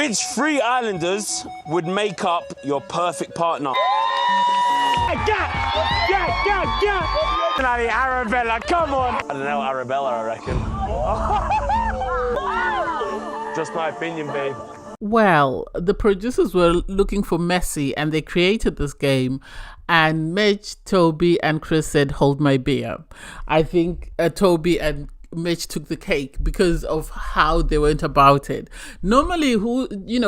Which three islanders would make up your perfect partner? Bloody Arabella, come on! I don't know, Arabella, I reckon. Just my opinion, babe. Well, the producers were looking for Messi and they created this game, and Mitch, Toby and Chris said, hold my beer. I think Toby and Mitch took the cake because of how they went about it. Normally,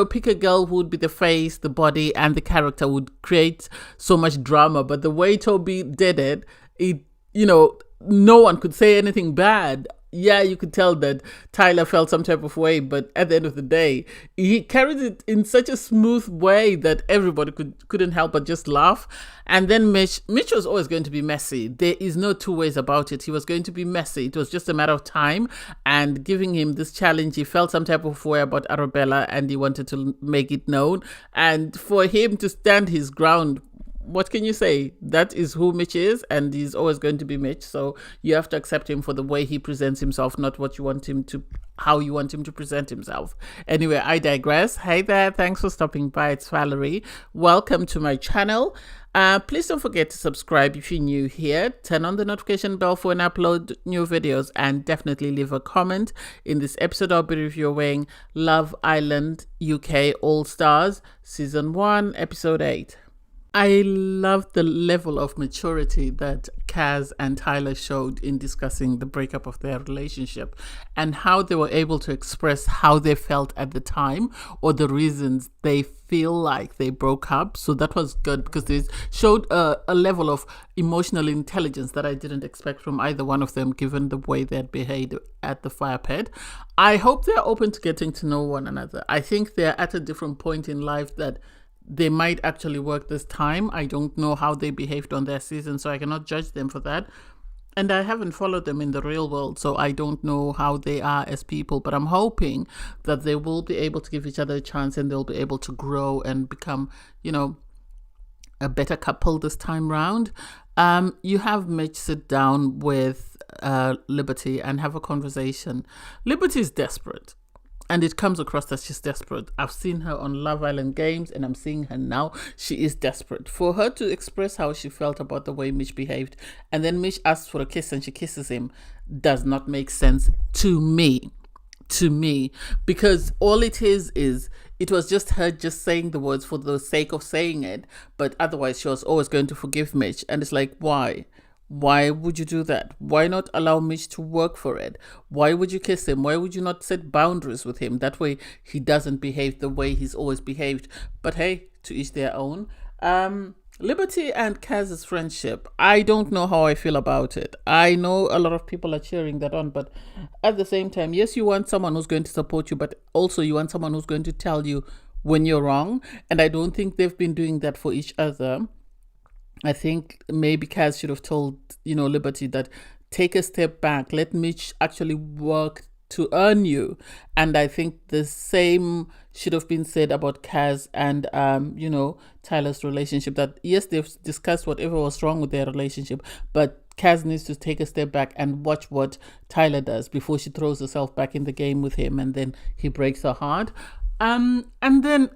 pick a girl who would be the face, the body and the character would create so much drama, but the way Toby did it, no one could say anything bad. Yeah, you could tell that Tyler felt some type of way, but at the end of the day, he carried it in such a smooth way that everybody couldn't help but just laugh. And then Mitch was always going to be messy. There is no two ways about it. He was going to be messy. It was just a matter of time. And giving him this challenge, he felt some type of way about Arabella and he wanted to make it known. And for him to stand his ground, what can you say? That is who Mitch is, and he's always going to be Mitch. So you have to accept him for the way he presents himself, not what you want him to, how you want him to present himself. Anyway, I digress. Hey there, thanks for stopping by. It's Valerie. Welcome to my channel. Please don't forget to subscribe if you're new here. Turn on the notification bell for when I upload new videos, and definitely leave a comment. In this episode, I'll be reviewing Love Island UK All Stars Season 1, Episode 8. I love the level of maturity that Kaz and Tyler showed in discussing the breakup of their relationship and how they were able to express how they felt at the time or the reasons they feel like they broke up. So that was good because they showed a level of emotional intelligence that I didn't expect from either one of them, given the way they had behaved at the fire pit. I hope they're open to getting to know one another. I think they're at a different point in life that they might actually work this time. I don't know how they behaved on their season, so I cannot judge them for that. And I haven't followed them in the real world, so I don't know how they are as people. But I'm hoping that they will be able to give each other a chance and they'll be able to grow and become, a better couple this time round. You have Mitch sit down with Liberty and have a conversation. Liberty is desperate. And it comes across that she's desperate. I've seen her on Love Island games and I'm seeing her now. She is desperate. For her to express how she felt about the way Mitch behaved and then Mitch asks for a kiss and she kisses him does not make sense to me. Because all it is it was just her just saying the words for the sake of saying it. But otherwise she was always going to forgive Mitch. And it's like, why? Why would you do that? Why not allow Mitch to work for it? Why would you kiss him? Why would you not set boundaries with him? That way he doesn't behave the way he's always behaved. But hey, to each their own. Liberty and Kaz's friendship, I don't know how I feel about it. I know a lot of people are cheering that on, but at the same time, yes, you want someone who's going to support you, but also you want someone who's going to tell you when you're wrong. And I don't think they've been doing that for each other. I think maybe Kaz should have told, Liberty that take a step back, let Mitch actually work to earn you. And I think the same should have been said about Kaz and, Tyler's relationship, that yes, they've discussed whatever was wrong with their relationship, but Kaz needs to take a step back and watch what Tyler does before she throws herself back in the game with him and then he breaks her heart. And then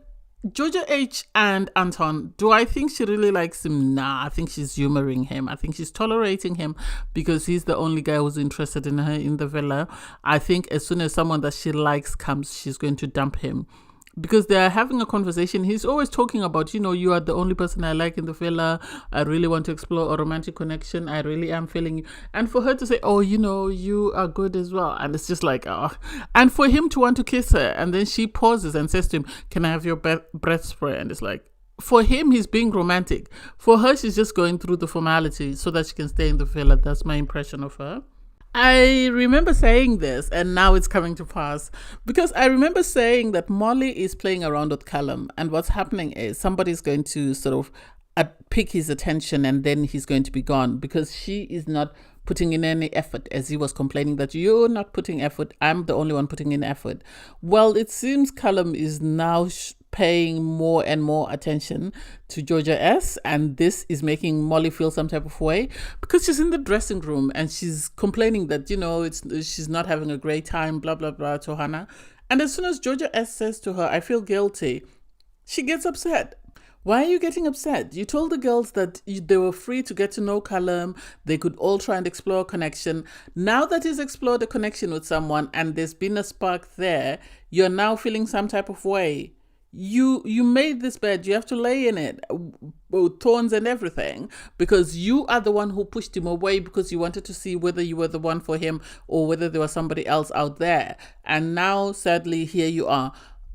Georgia H and Anton, do I think she really likes him? Nah, I think she's humoring him. I think she's tolerating him because he's the only guy who's interested in her in the villa. I think as soon as someone that she likes comes, she's going to dump him. Because they're having a conversation. He's always talking about, you are the only person I like in the villa. I really want to explore a romantic connection. I really am feeling you. And for her to say, oh, you are good as well. And it's just like, oh. And for him to want to kiss her. And then she pauses and says to him, can I have your breath spray? And it's like, for him, he's being romantic. For her, she's just going through the formality so that she can stay in the villa. That's my impression of her. I remember saying this and now it's coming to pass because I remember saying that Molly is playing around with Callum and what's happening is somebody's going to sort of pick his attention and then he's going to be gone because she is not putting in any effort, as he was complaining that you're not putting effort, I'm the only one putting in effort. Well, it seems Callum is now paying more and more attention to Georgia S, and this is making Molly feel some type of way because she's in the dressing room and she's complaining that she's not having a great time, blah blah blah, to Hannah. And as soon as Georgia S says to her, I feel guilty, she gets upset. Why are you getting upset? You told the girls that they were free to get to know Callum. They could all try and explore a connection. Now that he's explored a connection with someone and there's been a spark there, you're now feeling some type of way. You made this bed. You have to lay in it, with thorns and everything, because you are the one who pushed him away because you wanted to see whether you were the one for him or whether there was somebody else out there. And now, sadly, here you are.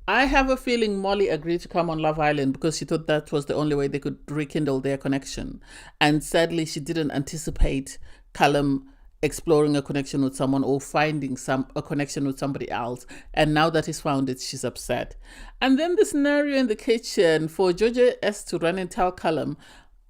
I have a feeling Molly agreed to come on Love Island because she thought that was the only way they could rekindle their connection. And sadly, she didn't anticipate Callum exploring a connection with someone or finding a connection with somebody else. And now that he's found it, she's upset. And then the scenario in the kitchen for Georgia S to run and tell Callum,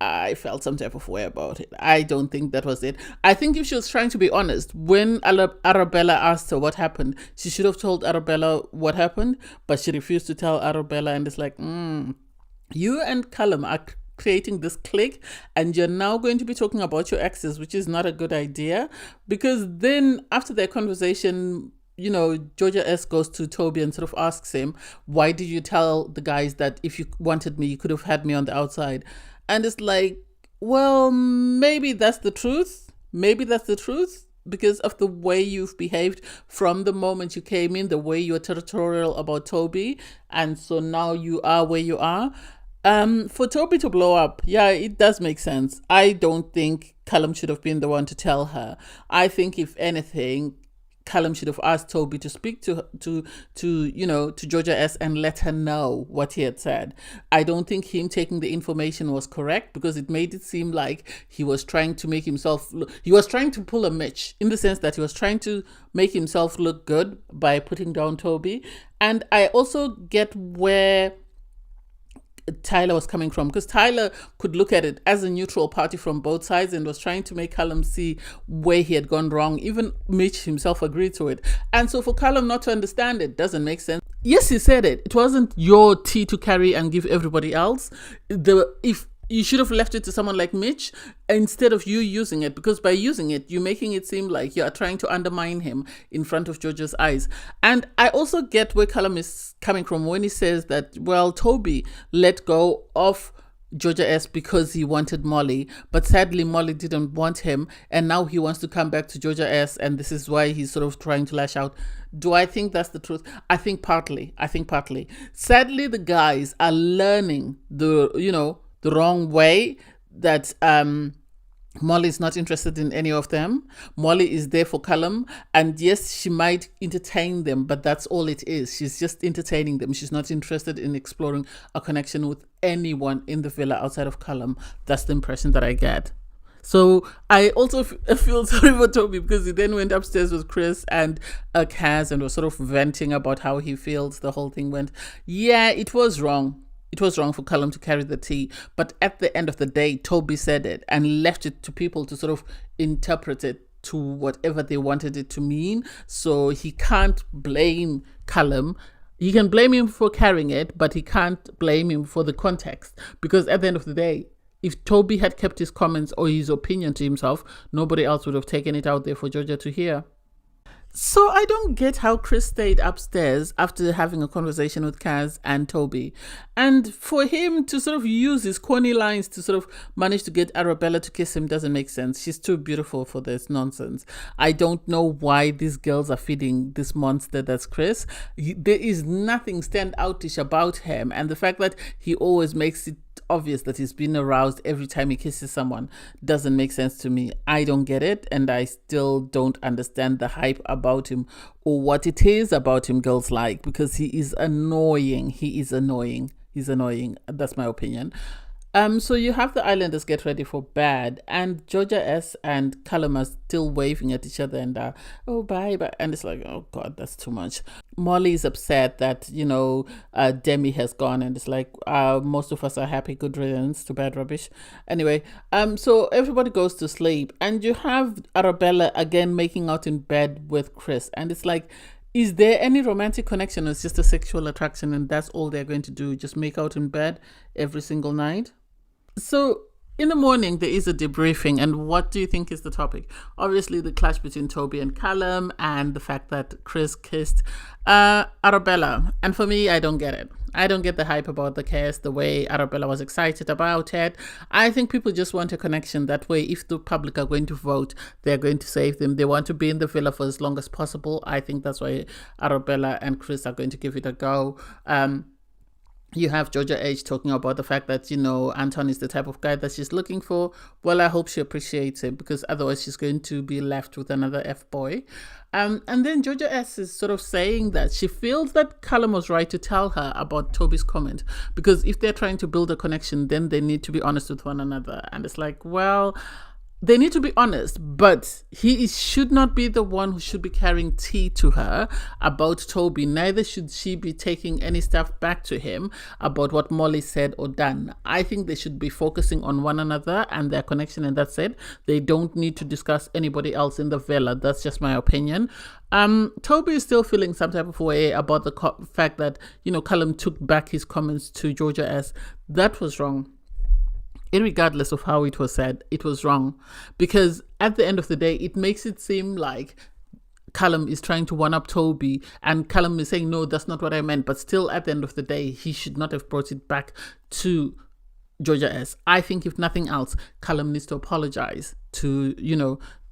I felt some type of way about it. I don't think that was it. I think if she was trying to be honest, when Arabella asked her what happened, she should have told Arabella what happened, but she refused to tell Arabella, and it's like, you and Callum are creating this clique, and you're now going to be talking about your exes, which is not a good idea, because then after their conversation, Georgia S goes to Toby and sort of asks him, why did you tell the guys that if you wanted me, you could have had me on the outside? And it's like, well, maybe that's the truth. Maybe that's the truth because of the way you've behaved from the moment you came in, the way you were territorial about Toby. And so now you are where you are. For Toby to blow up, yeah, it does make sense. I don't think Callum should have been the one to tell her. I think if anything, Callum should have asked Toby to speak to Georgia S and let her know what he had said. I don't think him taking the information was correct because it made it seem like he was trying to make himself he was trying to pull a Mitch in the sense that he was trying to make himself look good by putting down Toby. And I also get where Tyler was coming from, because Tyler could look at it as a neutral party from both sides and was trying to make Callum see where he had gone wrong. Even Mitch himself agreed to it. And so for Callum not to understand it doesn't make sense. Yes, he said it. It wasn't your tea to carry and give everybody else. If you should have left it to someone like Mitch instead of you using it, because by using it, you're making it seem like you are trying to undermine him in front of Georgia's eyes. And I also get where Callum is coming from when he says that, well, Toby let go of Georgia S because he wanted Molly, but sadly Molly didn't want him, and now he wants to come back to Georgia S, and this is why he's sort of trying to lash out. Do I think that's the truth? I think partly. Sadly, the guys are learning the wrong way, that Molly's not interested in any of them. Molly is there for Callum, and yes, she might entertain them, but that's all it is. She's just entertaining them. She's not interested in exploring a connection with anyone in the villa outside of Callum. That's the impression that I get. So I also feel sorry for Toby because he then went upstairs with Chris and Kaz and was sort of venting about how he feels the whole thing went. Yeah, it was wrong. It was wrong for Callum to carry the tea, but at the end of the day, Toby said it and left it to people to sort of interpret it to whatever they wanted it to mean. So he can't blame Callum. He can blame him for carrying it, but he can't blame him for the context, because at the end of the day, if Toby had kept his comments or his opinion to himself, nobody else would have taken it out there for Georgia to hear. So I don't get how Chris stayed upstairs after having a conversation with Kaz and Toby. And for him to sort of use his corny lines to sort of manage to get Arabella to kiss him doesn't make sense. She's too beautiful for this nonsense. I don't know why these girls are feeding this monster that's Chris. There is nothing standoutish about him. And the fact that he always makes it obvious that he's been aroused every time he kisses someone doesn't make sense to me. I don't get it, and I still don't understand the hype about him or what it is about him girls like, because he is annoying. He's annoying. That's my opinion. So you have the Islanders get ready for bed, and Georgia S and Callum are still waving at each other and oh bye, and it's like, oh god, that's too much. Molly is upset that Demi has gone, and it's like most of us are happy. Good riddance to bad rubbish. Anyway, so everybody goes to sleep, and you have Arabella again making out in bed with Chris, and it's like, is there any romantic connection? Or it's just a sexual attraction, and that's all they're going to do, just make out in bed every single night. So In the morning, there is a debriefing, and what do you think is the topic? Obviously, the clash between Toby and Callum, and the fact that Chris kissed Arabella. And for me, I don't get it. I don't get the hype about the kiss, the way Arabella was excited about it. I think people just want a connection. That way, if the public are going to vote, they're going to save them. They want to be in the villa for as long as possible. I think that's why Arabella and Chris are going to give it a go. You have Georgia H talking about the fact that, Anton is the type of guy that she's looking for. Well, I hope she appreciates it, because otherwise she's going to be left with another F-boy. And then Georgia S is sort of saying that she feels that Callum was right to tell her about Toby's comment, because if they're trying to build a connection, then they need to be honest with one another. And it's like, well, they need to be honest, but he should not be the one who should be carrying tea to her about Toby. Neither should she be taking any stuff back to him about what Molly said or done. I think they should be focusing on one another and their connection, and that's it. They don't need to discuss anybody else in the villa. That's just my opinion. Toby is still feeling some type of way about the fact that, Callum took back his comments to Georgia S. That was wrong. Irregardless of how it was said, it was wrong, because at the end of the day, it makes it seem like Callum is trying to one-up Toby, and Callum is saying, no, that's not what I meant. But still, at the end of the day, he should not have brought it back to Georgia S. I think, if nothing else, Callum needs to apologize to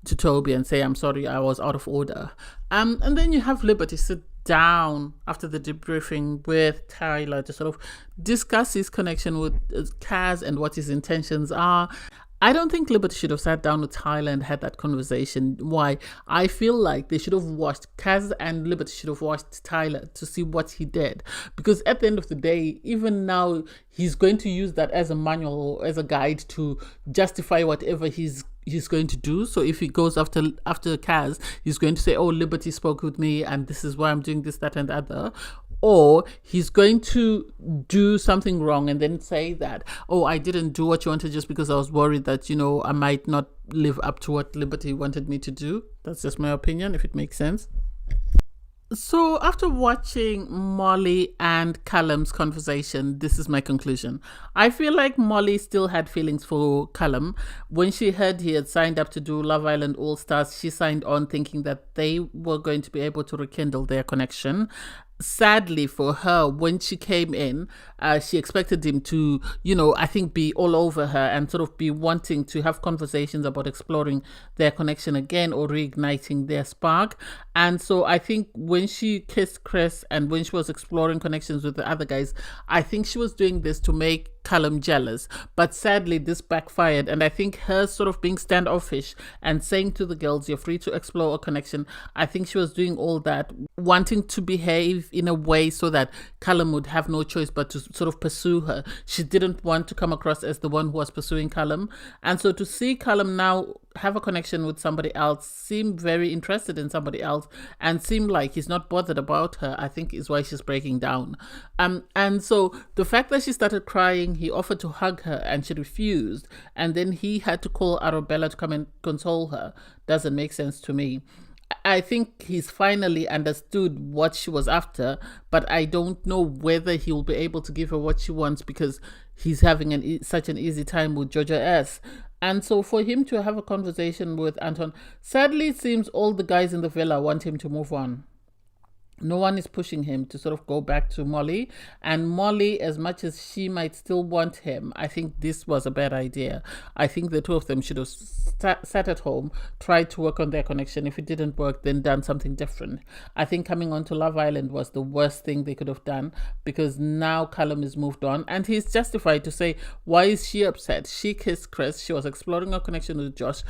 Toby and say, I'm sorry, I was out of order. And then you have Liberty sit down after the debriefing with Tyler to sort of discuss his connection with Kaz and what his intentions are. I don't think Liberty should have sat down with Tyler and had that conversation. Why? I feel like they should have watched, Kaz and Liberty should have watched Tyler to see what he did. Because at the end of the day, even now, he's going to use that as a manual or as a guide to justify whatever he's going to do. So if he goes after Kaz, he's going to say, oh, Liberty spoke with me and this is why I'm doing this, that and the other. Or he's going to do something wrong and then say that, oh, I didn't do what you wanted just because I was worried that, I might not live up to what Liberty wanted me to do. That's just my opinion, if it makes sense. So after watching Molly and Callum's conversation, this is my conclusion. I feel like Molly still had feelings for Callum. When she heard he had signed up to do Love Island All Stars, she signed on thinking that they were going to be able to rekindle their connection. Sadly for her, when she came in, she expected him to, I think be all over her and sort of be wanting to have conversations about exploring their connection again or reigniting their spark. And so I think when she kissed Chris and when she was exploring connections with the other guys, I think she was doing this to make Callum jealous. But sadly, this backfired. And I think her sort of being standoffish and saying to the girls, you're free to explore a connection, I think she was doing all that, wanting to behave in a way so that Callum would have no choice but to sort of pursue her. She didn't want to come across as the one who was pursuing Callum. And so to see Callum now have a connection with somebody else, seem very interested in somebody else, and seem like he's not bothered about her, I think is why she's breaking down. And so the fact that she started crying, he offered to hug her and she refused, and then he had to call Arabella to come and console her, doesn't make sense to me. I think he's finally understood what she was after, but I don't know whether he will be able to give her what she wants because he's having such an easy time with Georgia S. And so for him to have a conversation with Anton, sadly it seems all the guys in the villa want him to move on. No one is pushing him to sort of go back to Molly. And Molly, as much as she might still want him, I think this was a bad idea. I think the two of them should have sat at home, tried to work on their connection. If it didn't work, then done something different. I think coming onto Love Island was the worst thing they could have done, because now Callum is moved on and he's justified to say, why is she upset? She kissed Chris. She was exploring a connection with Josh.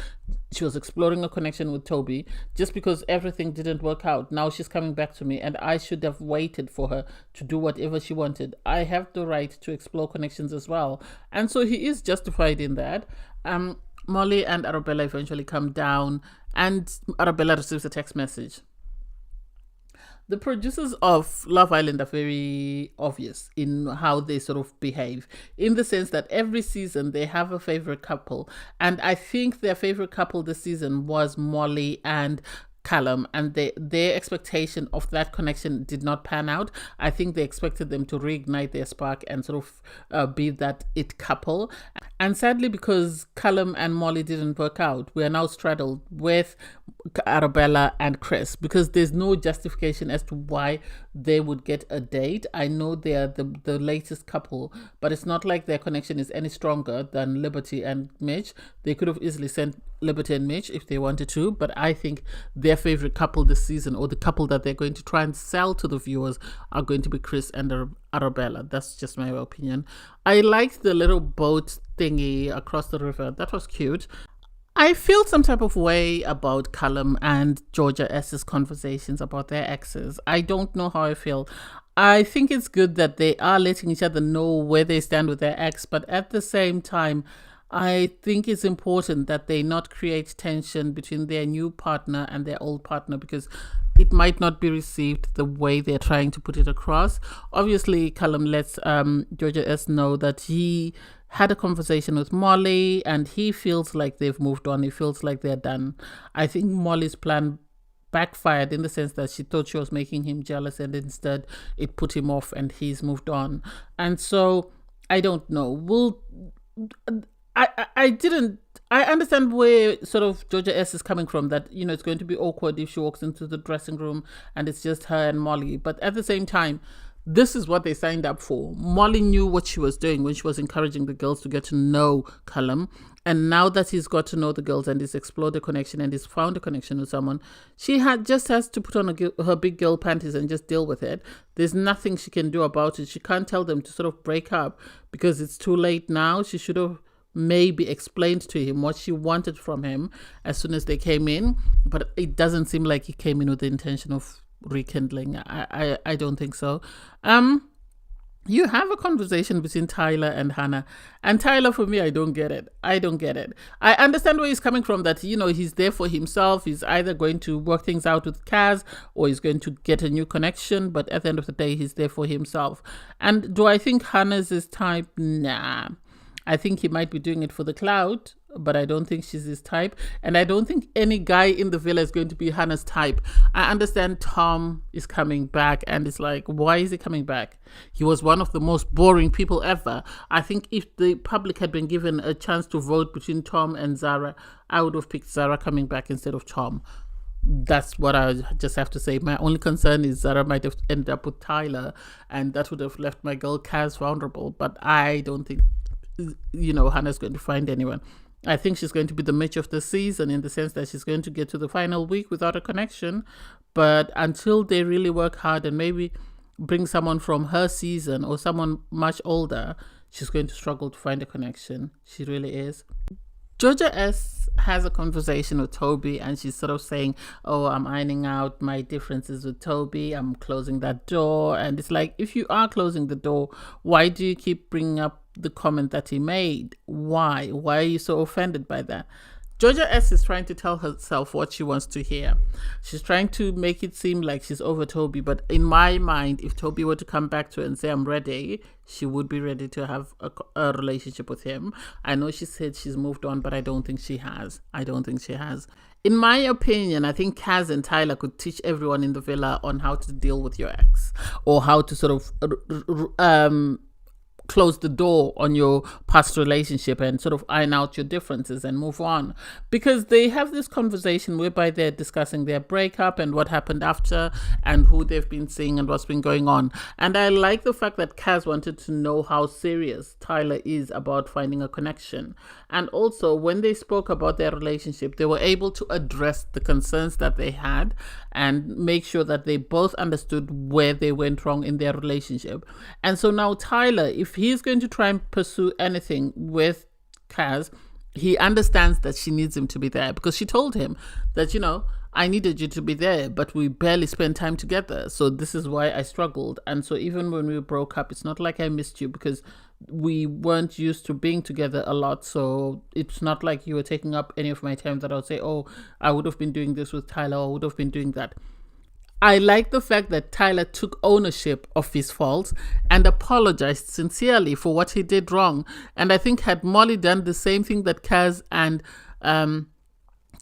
She was exploring a connection with Toby. Just because everything didn't work out, now she's coming back to me and I should have waited for her to do whatever she wanted. I have the right to explore connections as well. And so he is justified in that. Molly and Arabella eventually come down and Arabella receives a text message. The producers of Love Island are very obvious in how they sort of behave, in the sense that every season they have a favorite couple. And I think their favorite couple this season was Molly and Callum, and their expectation of that connection did not pan out. I think they expected them to reignite their spark and sort of be that it couple. And sadly, because Callum and Molly didn't work out, we are now straddled with Arabella and Chris, because there's no justification as to why they would get a date. I know they are the latest couple, but it's not like their connection is any stronger than Liberty and Mitch. They could have easily sent Liberty and Mitch if they wanted to, but I think their favorite couple this season, or the couple that they're going to try and sell to the viewers, are going to be Chris and Arabella. That's just my opinion. I liked the little boat thingy across the river. That was cute. I feel some type of way about Callum and Georgia S's conversations about their exes. I don't know how I feel. I think it's good that they are letting each other know where they stand with their ex, but at the same time, I think it's important that they not create tension between their new partner and their old partner, because it might not be received the way they're trying to put it across. Obviously, Callum lets Georgia S know that he had a conversation with Molly and he feels like they've moved on. He feels like they're done. I think Molly's plan backfired in the sense that she thought she was making him jealous, and instead it put him off and he's moved on. And so I don't know. I understand where sort of Georgia S is coming from, that, it's going to be awkward if she walks into the dressing room and it's just her and Molly. But at the same time, this is what they signed up for. Molly knew what she was doing when she was encouraging the girls to get to know Callum. And now that he's got to know the girls and he's explored a connection and he's found a connection with someone, she just has to put on her big girl panties and just deal with it. There's nothing she can do about it. She can't tell them to sort of break up because it's too late now. She should have maybe explained to him what she wanted from him as soon as they came in, but it doesn't seem like he came in with the intention of rekindling. I don't think so. You have a conversation between Tyler and Hannah, and Tyler, for me, I don't get it. I understand where he's coming from, that he's there for himself. He's either going to work things out with Kaz or he's going to get a new connection, but at the end of the day, he's there for himself. And do I think Hannah's his type? Nah. I think he might be doing it for the clout, but I don't think she's his type. And I don't think any guy in the villa is going to be Hannah's type. I understand Tom is coming back, and it's like, why is he coming back? He was one of the most boring people ever. I think if the public had been given a chance to vote between Tom and Zara, I would have picked Zara coming back instead of Tom. That's what I just have to say. My only concern is Zara might have ended up with Tyler, and that would have left my girl Kaz vulnerable. But I don't think Hannah's going to find anyone. I think she's going to be the Mitch of the season, in the sense that she's going to get to the final week without a connection. But until they really work hard and maybe bring someone from her season or someone much older, she's going to struggle to find a connection. She really is. Georgia S has a conversation with Toby, and she's sort of saying, oh, I'm ironing out my differences with Toby. I'm closing that door. And it's like, if you are closing the door, why do you keep bringing up the comment that he made? Why are you so offended by that? Georgia S is trying to tell herself what she wants to hear. She's trying to make it seem like she's over Toby, but in my mind, if Toby were to come back to her and say, I'm ready, she would be ready to have a relationship with him. I know she said she's moved on, but I don't think she has. In my opinion, I think Kaz and Tyler could teach everyone in the villa on how to deal with your ex, or how to sort of close the door on your past relationship and sort of iron out your differences and move on, because they have this conversation whereby they're discussing their breakup and what happened after and who they've been seeing and what's been going on. And I like the fact that Kaz wanted to know how serious Tyler is about finding a connection. And also, when they spoke about their relationship, they were able to address the concerns that they had and make sure that they both understood where they went wrong in their relationship. And so now Tyler, if he's going to try and pursue anything with Kaz, he understands that she needs him to be there, because she told him that, I needed you to be there, but we barely spent time together. So this is why I struggled. And so even when we broke up, it's not like I missed you, because we weren't used to being together a lot. So it's not like you were taking up any of my time that I would say, oh, I would have been doing this with Tyler, or I would have been doing that. I like the fact that Tyler took ownership of his faults and apologized sincerely for what he did wrong. And I think had Molly done the same thing that Kaz and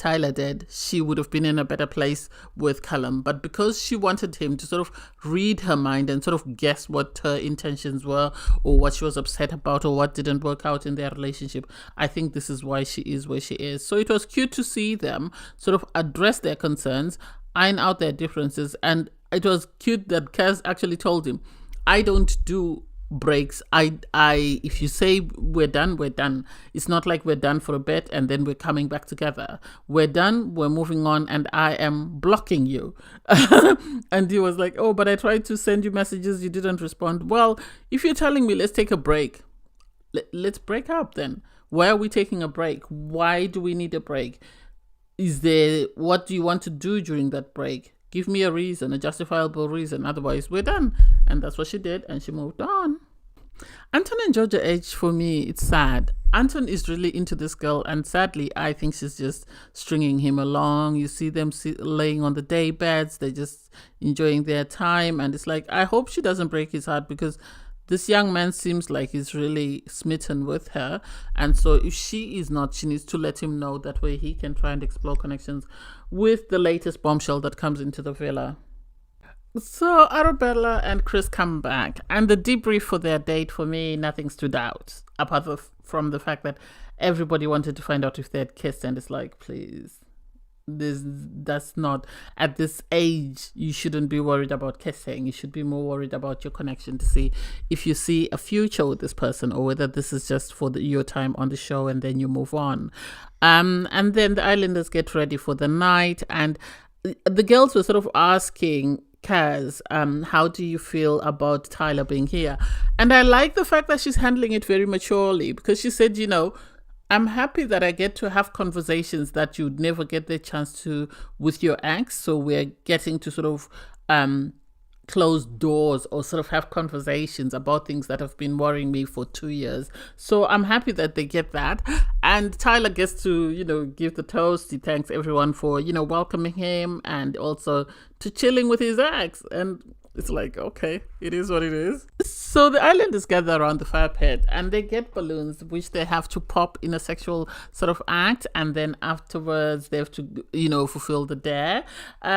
Tyler did, she would have been in a better place with Callum. But because she wanted him to sort of read her mind and sort of guess what her intentions were, or what she was upset about, or what didn't work out in their relationship, I think this is why she is where she is. So it was cute to see them sort of address their concerns, iron out their differences, and it was cute that Kaz actually told him, I don't do breaks. If you say we're done, we're done. It's not like we're done for a bit and then we're coming back together. We're done, we're moving on, and I am blocking you. And he was like, oh, but I tried to send you messages, you didn't respond. Well, if you're telling me let's take a break, let's break up then. Why are we taking a break? Why do we need a break? What do you want to do during that break? Give me a reason, a justifiable reason. Otherwise, we're done. And that's what she did, and she moved on. Anton and Georgia H, for me, it's sad. Anton is really into this girl, and sadly, I think she's just stringing him along. You see them laying on the day beds. They're just enjoying their time. And it's like, I hope she doesn't break his heart, because this young man seems like he's really smitten with her. And so if she is not, she needs to let him know. That way he can try and explore connections with the latest bombshell that comes into the villa. So Arabella and Chris come back, and the debrief for their date, for me, nothing stood out apart from the fact that everybody wanted to find out if they had kissed, and it's like, please, that's not, at this age you shouldn't be worried about kissing. You should be more worried about your connection, to see if you see a future with this person, or whether this is just for your time on the show and then you move on. And then the islanders get ready for the night, and the girls were sort of asking Kaz, how do you feel about Tyler being here? And I like the fact that she's handling it very maturely, because she said, I'm happy that I get to have conversations that you'd never get the chance to with your ex. So we're getting to sort of close doors, or sort of have conversations about things that have been worrying me for 2 years. So I'm happy that they get that. And Tyler gets to, give the toast. He thanks everyone for, welcoming him, and also to chilling with his ex. And it's like, okay, it is what it is. So the islanders gather around the fire pit, and they get balloons, which they have to pop in a sexual sort of act. And then afterwards, they have to, fulfill the dare.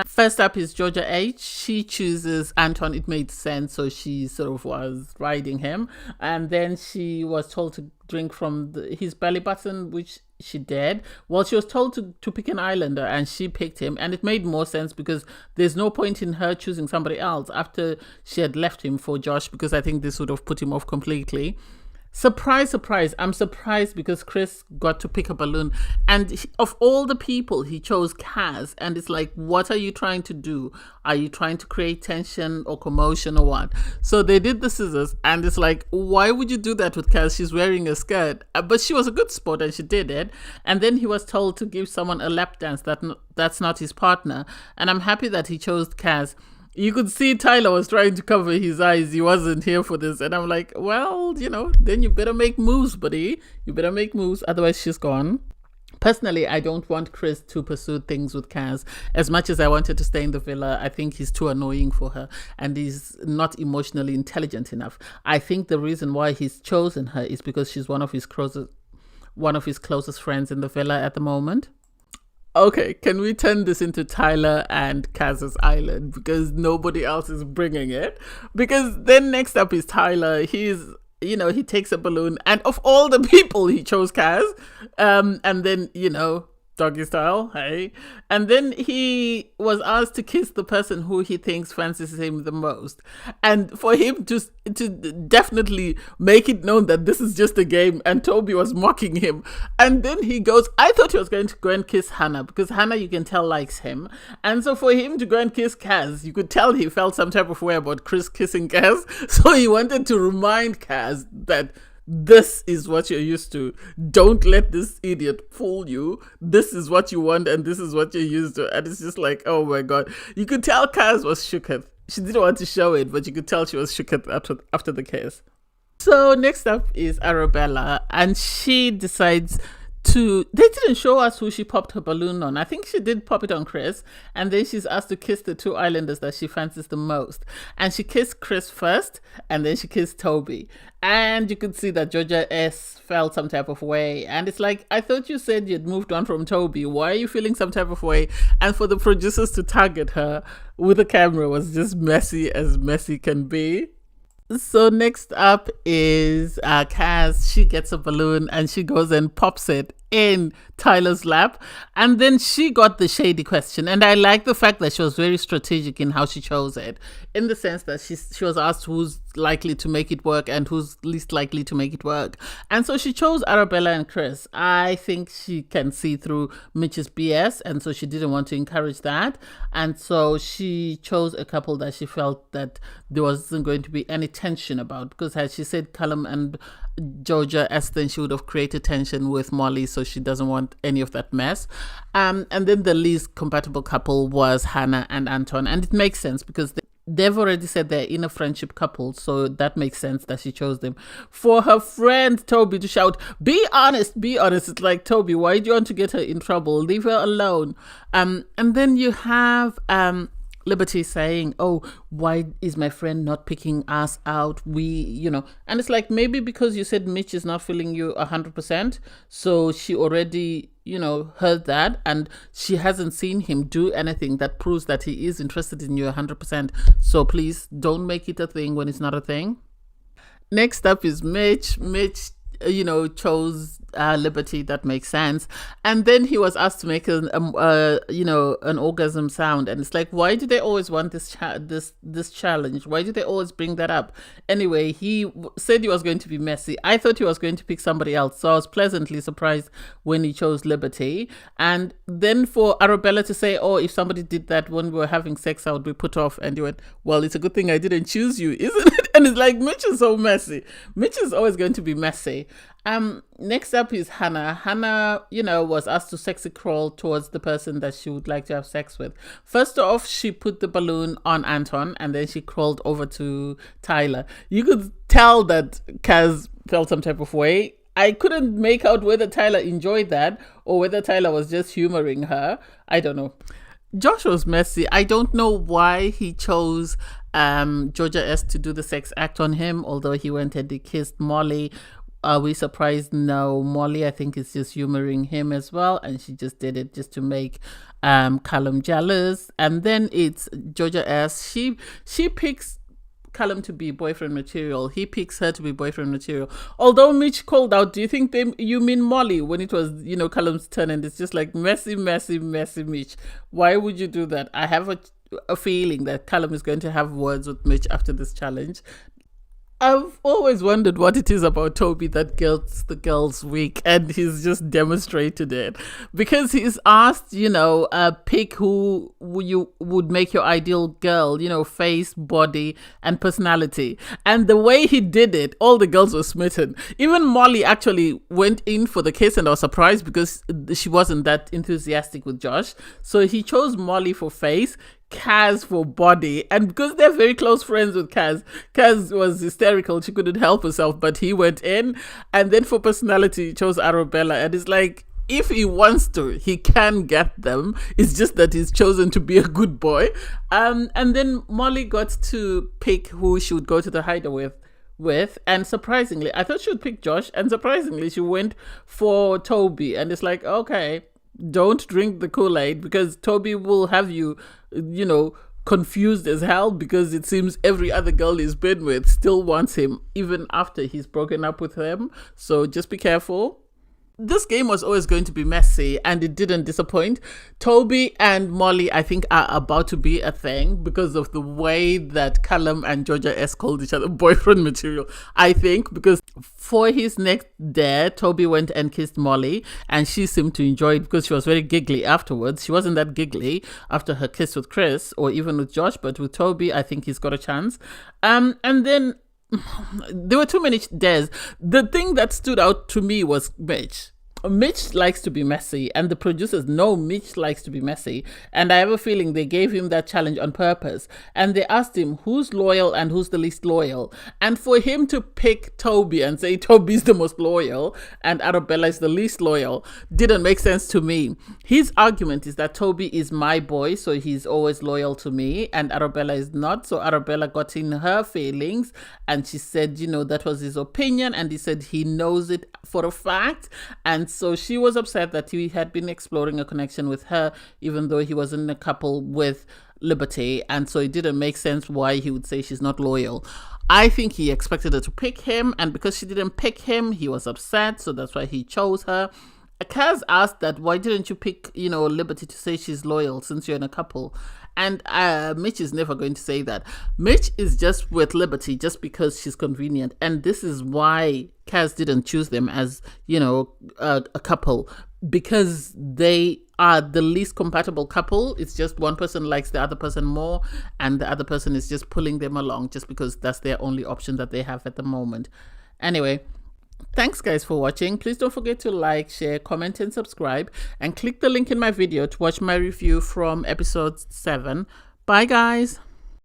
First up is Georgia H. She chooses Anton. It made sense. So she sort of was riding him. And then she was told to drink from his belly button, which she did. Well, she was told to pick an islander, and she picked him, and it made more sense, because there's no point in her choosing somebody else after she had left him for Josh, because I think this would have put him off completely. Surprise, surprise. I'm surprised because Chris got to pick a balloon, and of all the people, he chose Kaz. And it's like, what are you trying to do? Are you trying to create tension or commotion or what? So they did the scissors, and it's like, why would you do that with Kaz? She's wearing a skirt. But she was a good sport, and she did it. And then he was told to give someone a lap dance that's not his partner. And I'm happy that he chose Kaz. You could see Tyler was trying to cover his eyes. He wasn't here for this. And I'm like, well, then you better make moves, buddy. You better make moves. Otherwise, she's gone. Personally, I don't want Chris to pursue things with Kaz. As much as I wanted to stay in the villa, I think he's too annoying for her, and he's not emotionally intelligent enough. I think the reason why he's chosen her is because she's one of his closest friends in the villa at the moment. Okay, can we turn this into Tyler and Kaz's island, because nobody else is bringing it? Because then next up is Tyler. He takes a balloon, and of all the people, he chose Kaz. And then, doggy style, hey. And then he was asked to kiss the person who he thinks fancies him the most. And for him to definitely make it known that this is just a game, and Toby was mocking him. And then he goes, I thought he was going to go and kiss Hannah, because Hannah, you can tell, likes him. And so for him to go and kiss Kaz, you could tell he felt some type of way about Chris kissing Kaz. So he wanted to remind Kaz that this is what you're used to. Don't let this idiot fool you. This is what you want, and this is what you're used to. And it's just like, oh my God. You could tell Kaz was shooketh. She didn't want to show it, but you could tell she was shooketh after the kiss. So next up is Arabella, and she decides they didn't show us who she popped her balloon on. I think she did pop it on Chris, and then she's asked to kiss the two islanders that she fancies the most. And she kissed Chris first, and then she kissed Toby. And you could see that Georgia S felt some type of way. And it's like, I thought you said you'd moved on from Toby. Why are you feeling some type of way? And for the producers to target her with a camera was just messy as messy can be. So next up is Kaz. She gets a balloon and she goes and pops it in Tyler's lap, and then she got the shady question. And I like the fact that she was very strategic in how she chose it, in the sense that she was asked who's likely to make it work and who's least likely to make it work. And so she chose Arabella and Chris. I think she can see through Mitch's BS, and so she didn't want to encourage that. And so she chose a couple that she felt that there wasn't going to be any tension about, because had she said Callum and Georgia S, then she would have created tension with Molly, so she doesn't want any of that mess. And then the least compatible couple was Hannah and Anton, and it makes sense because they've already said they're in a friendship couple, so that makes sense that she chose them. For her friend Toby to shout, be honest, be honest. It's like, Toby, why do you want to get her in trouble? Leave her alone. And then you have Liberty saying, oh, why is my friend not picking us out? And it's like, maybe because you said Mitch is not feeling you 100%. So she already, heard that, and she hasn't seen him do anything that proves that he is interested in you 100%. So please don't make it a thing when it's not a thing. Next up is Mitch. Mitch chose Liberty. That makes sense. And then he was asked to make an orgasm sound, and it's like, why do they always want this challenge? Why do they always bring that up? Anyway, he said he was going to be messy. I thought he was going to pick somebody else, so I was pleasantly surprised when he chose Liberty. And then for Arabella to say, oh, if somebody did that when we were having sex, I would be put off. And he went, well, it's a good thing I didn't choose you, isn't it? And it's like, Mitch is so messy. Mitch is always going to be messy. Next up is Hannah. Hannah, was asked to sexy crawl towards the person that she would like to have sex with. First off, she put the balloon on Anton, and then she crawled over to Tyler. You could tell that Kaz felt some type of way. I couldn't make out whether Tyler enjoyed that or whether Tyler was just humoring her. I don't know. Josh was messy. I don't know why he chose Georgia S to do the sex act on him, although he went and he kissed Molly. Are we surprised? No. Molly, I think, is just humoring him as well, and she just did it just to make Callum jealous. And then it's Georgia S. She picks Callum to be boyfriend material. He picks her to be boyfriend material. Although Mitch called out, do you think you mean Molly, when it was, Callum's turn? And it's just like, messy, messy, messy Mitch. Why would you do that? I have a feeling that Callum is going to have words with Mitch after this challenge. I've always wondered what it is about Toby that gets the girls weak, and he's just demonstrated it. Because he's asked, pick who you would make your ideal girl, face, body, and personality. And the way he did it, all the girls were smitten. Even Molly actually went in for the kiss, and I was surprised because she wasn't that enthusiastic with Josh. So he chose Molly for face, Kaz for body, and because they're very close friends with Kaz was hysterical. She couldn't help herself, but he went in. And then for personality, he chose Arabella, and it's like, if he wants to, he can get them. It's just that he's chosen to be a good boy. And then Molly got to pick who she would go to the hideaway with, and surprisingly, I thought she would pick Josh, and surprisingly, she went for Toby. And it's like, okay, don't drink the Kool-Aid, because Toby will have you, confused as hell, because it seems every other girl he's been with still wants him, even after he's broken up with them. So just be careful. This game was always going to be messy, and it didn't disappoint. Toby and Molly, I think, are about to be a thing because of the way that Callum and Georgia S called each other boyfriend material. I think because for his next dare, Toby went and kissed Molly, and she seemed to enjoy it because she was very giggly afterwards. She wasn't that giggly after her kiss with Chris or even with Josh, but with Toby, I think he's got a chance. And then there were too many dares. The thing that stood out to me was Mitch. Mitch likes to be messy, and the producers know Mitch likes to be messy. And I have a feeling they gave him that challenge on purpose. And they asked him who's loyal and who's the least loyal. And for him to pick Toby and say Toby's the most loyal and Arabella is the least loyal didn't make sense to me. His argument is that Toby is my boy, so he's always loyal to me, and Arabella is not. So Arabella got in her feelings, and she said, you know, that was his opinion, and he said he knows it for a fact. And so she was upset that he had been exploring a connection with her, even though he wasn't in a couple with Liberty. And so it didn't make sense why he would say she's not loyal. I think he expected her to pick him, and because she didn't pick him, he was upset. So that's why he chose her. Kaz asked that, why didn't you pick, you know, Liberty to say she's loyal since you're in a couple? And Mitch is never going to say that. Mitch is just with Liberty just because she's convenient. And this is why Kaz didn't choose them as, you know, a couple, because they are the least compatible couple. It's just one person likes the other person more, and the other person is just pulling them along just because that's their only option that they have at the moment. Anyway, thanks guys for watching. Please don't forget to like, share, comment and subscribe, and click the link in my video to watch my review from episode 7. Bye guys.